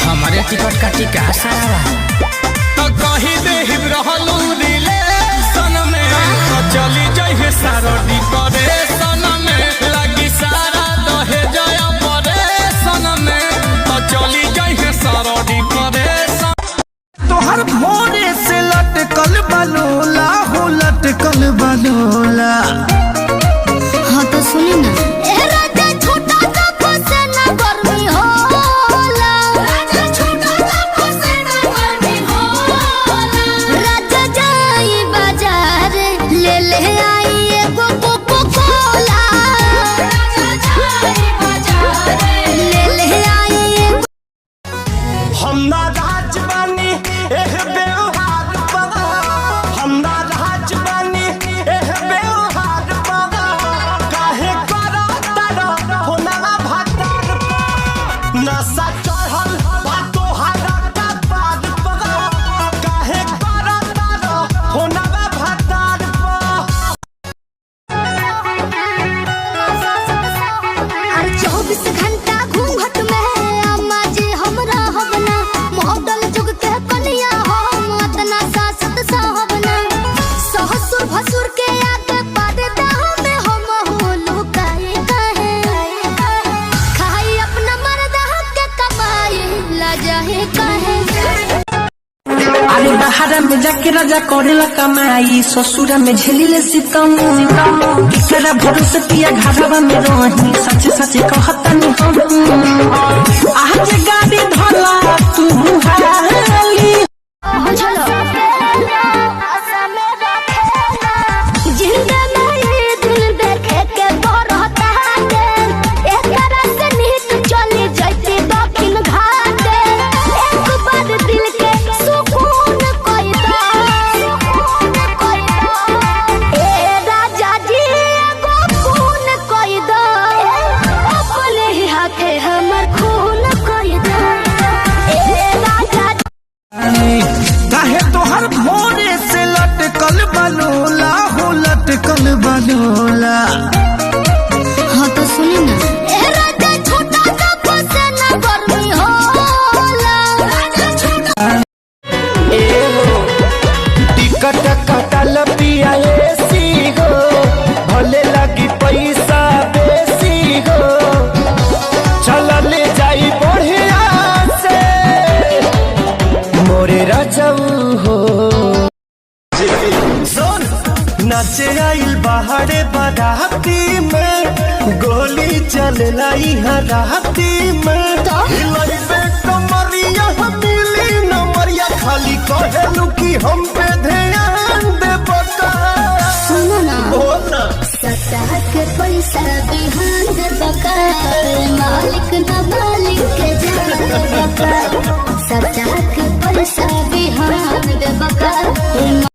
हमारे टिकट काटी का सारा तो कही दे रहलू रिलेशन में तो चली जाइए सारडी करे सन में लगी सारा दहे जया परे सन में तो चली जाइए सारडी करे तोहर भोरे से लटकल बलोला हो लटकल बलोला। हाँ तो सुनी ना बाहर में जाके राजा करेला कमाई ससुरा में झेलिले सितम तेरा भरोसे पिया घरवा में रही सच सच कहतनी हम आज गाड़ी धला तू हाली भोरे से लटकल बलोला हो लटकल बलोला। हाँ तो सुनी ना टिकट कटल पिया एसी हो भले लगी पैसा बेसी हो चल ले जाई बढ़िया से मोरे रजऊ हो नाचे आइल बाहरे बाराती में गोली चलला राती में कमरिया मिली नमरिया खाली कहलू कि हम पे ध्यान दे बता। सुनो ना बोलना सत्ता के पैसा बिहान दे बका मालिक न मालिक के जान बका सत्ता के पैसा बिहान दे बका